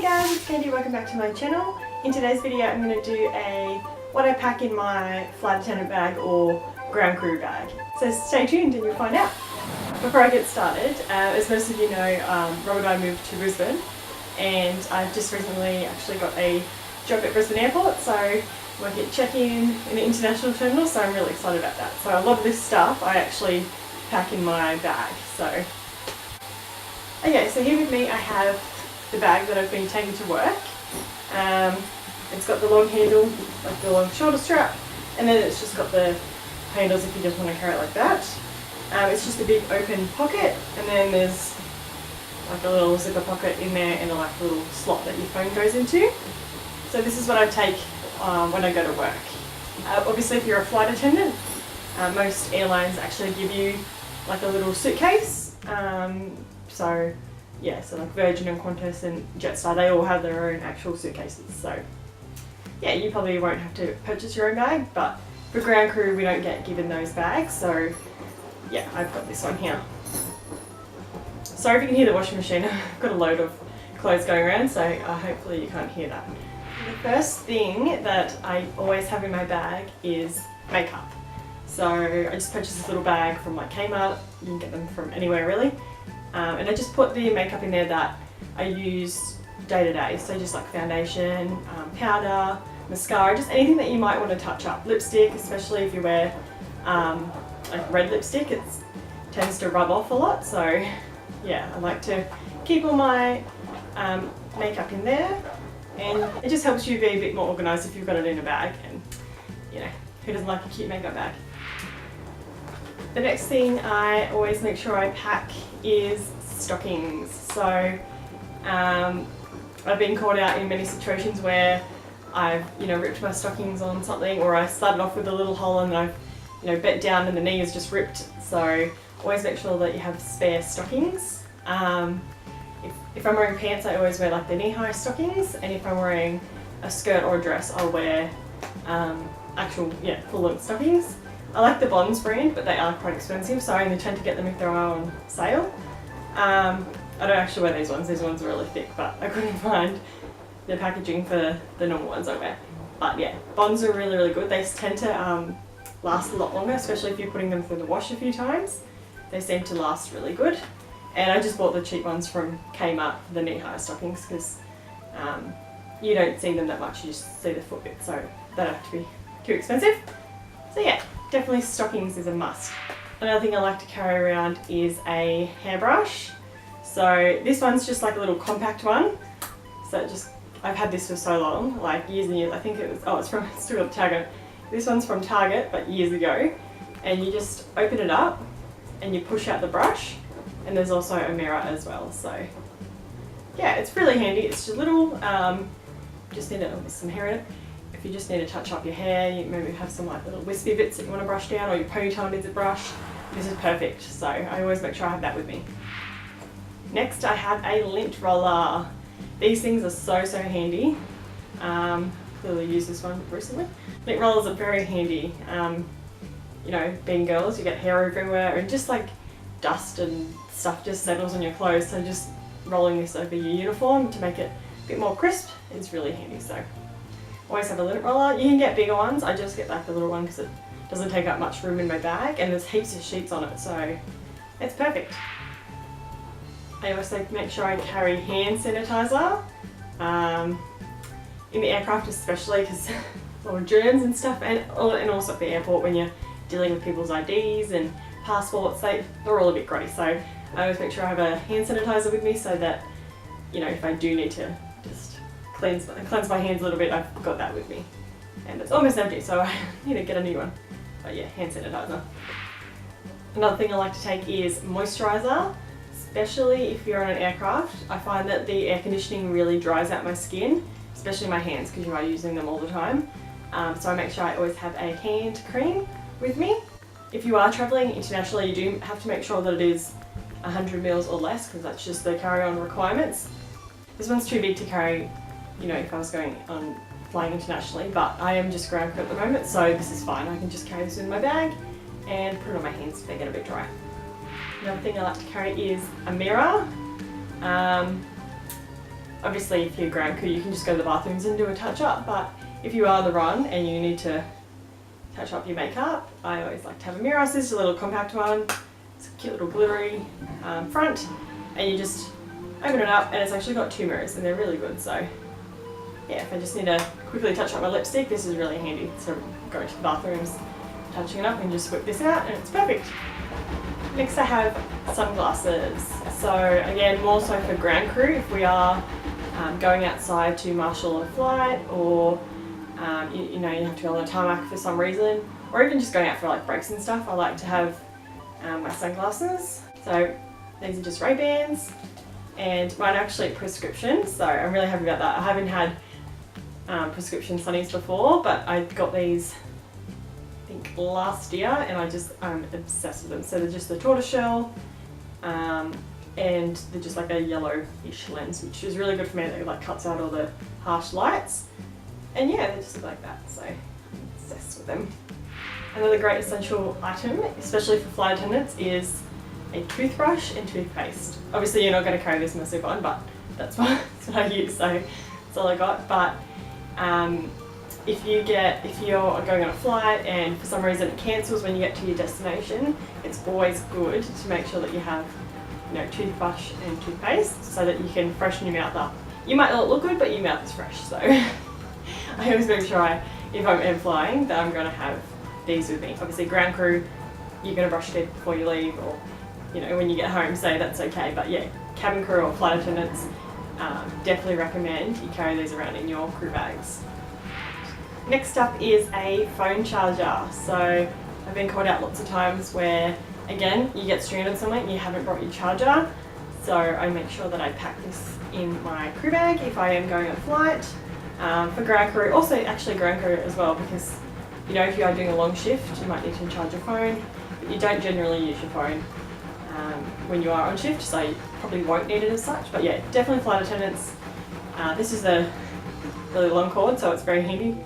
guys, it's Candy, welcome back to my channel. In today's video I'm going to do what I pack in my flight attendant bag or ground crew bag. So stay tuned and you'll find out. Before I get started, as most of you know, Rob and I moved to Brisbane and I've just recently actually got a job at Brisbane Airport, so I work at check-in in the international terminal, so I'm really excited about that. So a lot of this stuff I actually pack in my bag. Okay, so here with me I have the bag that I've been taking to work. It's got the long handle, like the long shoulder strap, and then it's just got the handles if you just want to carry it like that. It's just a big open pocket, and then there's like a little zipper pocket in there and like a little slot that your phone goes into. So this is what I take when I go to work. Obviously if you're a flight attendant, most airlines actually give you like a little suitcase. So like Virgin and Qantas and Jetstar, they all have their own actual suitcases. So yeah, you probably won't have to purchase your own bag, but for ground crew we don't get given those bags. So yeah, I've got this one here. Sorry if you can hear the washing machine. I've got a load of clothes going around, so hopefully you can't hear that. The first thing that I always have in my bag is makeup. So I just purchased this little bag from like Kmart. You can get them from anywhere really. And I just put the makeup in there that I use day to day. So just like foundation, powder, mascara, just anything that you might want to touch up. Lipstick, especially if you wear like red lipstick, it tends to rub off a lot. So yeah, I like to keep all my makeup in there, and it just helps you be a bit more organised if you've got it in a bag, and you know, who doesn't like a cute makeup bag? The next thing I always make sure I pack is stockings. So I've been caught out in many situations where I've ripped my stockings on something, or I started off with a little hole and I've bent down and the knee is just ripped. So always make sure that you have spare stockings. If I'm wearing pants, I always wear like the knee-high stockings, and if I'm wearing a skirt or a dress, I'll wear actual full-length stockings. I like the Bonds brand, but they are quite expensive, so I only tend to get them if they're on sale. I don't actually wear these ones are really thick, but I couldn't find the packaging for the normal ones I wear. But yeah, Bonds are really, really good. They tend to last a lot longer, especially if you're putting them through the wash a few times. They seem to last really good. And I just bought the cheap ones from Kmart, the knee-high stockings, because you don't see them that much, you just see the foot bit, so they don't have to be too expensive. So yeah, definitely stockings is a must. Another thing I like to carry around is a hairbrush. So this one's just like a little compact one. So I've had this for so long, like years and years. I think it's still got Target. This one's from Target, but years ago. And you just open it up and you push out the brush, and there's also a mirror as well. So yeah, it's really handy. It's just a little, just need some hair in it. If you just need to touch up your hair, you maybe have some like little wispy bits that you want to brush down, or your ponytail needs a brush, this is perfect. So I always make sure I have that with me. Next I have a lint roller. These things are so handy. Clearly used this one recently. Lint rollers are very handy. Being girls, you get hair everywhere, and just like dust and stuff just settles on your clothes, so just rolling this over your uniform to make it a bit more crisp is really handy. So always have a lint roller. You can get bigger ones. I just get like the little one because it doesn't take up much room in my bag, and there's heaps of sheets on it, so it's perfect. I also make sure I carry hand sanitizer, in the aircraft especially, because a lot of germs and stuff, and also at the airport when you're dealing with people's IDs and passports, they're all a bit grotty, so I always make sure I have a hand sanitizer with me, so that if I do need to just cleanse my hands a little bit, I've got that with me. And it's almost empty, so I need to get a new one. But yeah, hand sanitizer. Another thing I like to take is moisturizer, especially if you're on an aircraft. I find that the air conditioning really dries out my skin, especially my hands, because you are using them all the time. So I make sure I always have a hand cream with me. If you are travelling internationally, you do have to make sure that it is 100 mils or less, because that's just the carry-on requirements. This one's too big to carry, if I was flying internationally, but I am just ground crew at the moment, so this is fine. I can just carry this in my bag and put it on my hands if they get a bit dry. Another thing I like to carry is a mirror. Obviously if you're ground crew you can just go to the bathrooms and do a touch up, but if you are on the run and you need to touch up your makeup, I always like to have a mirror. So this is a little compact one. It's a cute little glittery front, and you just open it up and it's actually got 2 mirrors and they're really good. So yeah, if I just need to quickly touch up my lipstick, this is really handy. So going to the bathrooms, touching it up, and just whip this out and it's perfect. Next I have sunglasses. So again, more so for ground crew if we are going outside to marshal a flight, or you know, you have to go on a tarmac for some reason, or even just going out for like breaks and stuff. I like to have my sunglasses. So these are just Ray-Bans, and mine are actually prescription, so I'm really happy about that. I haven't had prescription sunnies before, but I got these I think last year and I'm obsessed with them. So they're just the tortoiseshell, and they're just like a yellowish lens, which is really good for me. It like cuts out all the harsh lights. And yeah, they just look like that, so I'm obsessed with them. Another great essential item, especially for flight attendants, is a toothbrush and toothpaste. Obviously you're not going to carry this massive one, but that's what I use, so that's all I got. But if you're going on a flight and for some reason it cancels when you get to your destination, it's always good to make sure that you have, you know, toothbrush and toothpaste so that you can freshen your mouth up. You might not look good, but your mouth is fresh, so I always make sure if I'm air flying, that I'm going to have these with me. Obviously ground crew, you're going to brush your teeth before you leave, or you know, when you get home, so that's okay. But yeah, cabin crew or flight attendants, definitely recommend you carry these around in your crew bags. Next up is a phone charger. So I've been called out lots of times where, again, you get stranded somewhere and you haven't brought your charger. So I make sure that I pack this in my crew bag if I am going on a flight. For ground crew, also actually ground crew as well, because you know, if you are doing a long shift you might need to charge your phone, but you don't generally use your phone when you are on shift, so you probably won't need it as such. But yeah, definitely flight attendants. This is a really long cord, so it's very handy.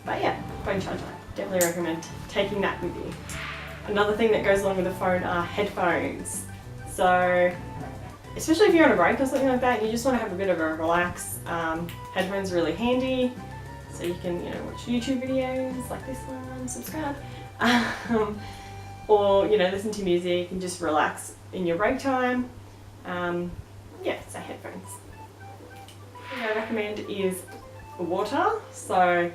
But yeah, phone charger, definitely recommend taking that with you. Another thing that goes along with the phone are headphones. So especially if you're on a break or something like that, you just want to have a bit of a relax. Headphones are really handy, so you can, you know, watch YouTube videos like this one, subscribe, or you know, listen to music and just relax in your break time. Yeah, so headphones. What I recommend is water. So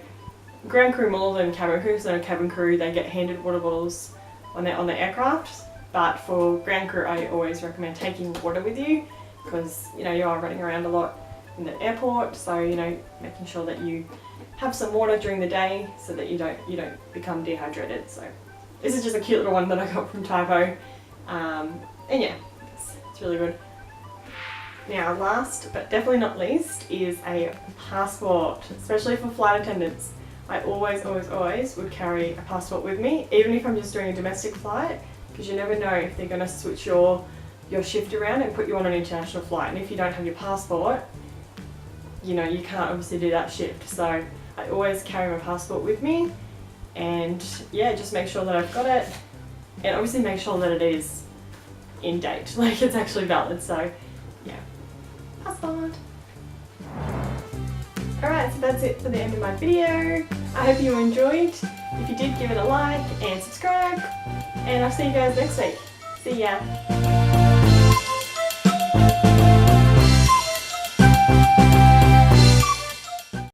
ground crew more than cabin crew. So cabin crew, they get handed water bottles when they're on the aircraft. But for ground crew, I always recommend taking water with you, because you know, you are running around a lot in the airport, so you know, making sure that you have some water during the day so that you don't become dehydrated. So this is just a cute little one that I got from Talbott, and yeah, it's really good. Now last but definitely not least is a passport, especially for flight attendants. I always would carry a passport with me, even if I'm just doing a domestic flight, because you never know if they're going to switch your shift around and put you on an international flight, and if you don't have your passport, you know, you can't obviously do that shift. So I always carry my passport with me, and yeah, just make sure that I've got it, and obviously make sure that it is in date, like it's actually valid. So yeah, passport. Alright, so that's it for the end of my video. I hope you enjoyed. If you did, give it a like and subscribe, and I'll see you guys next week. See ya!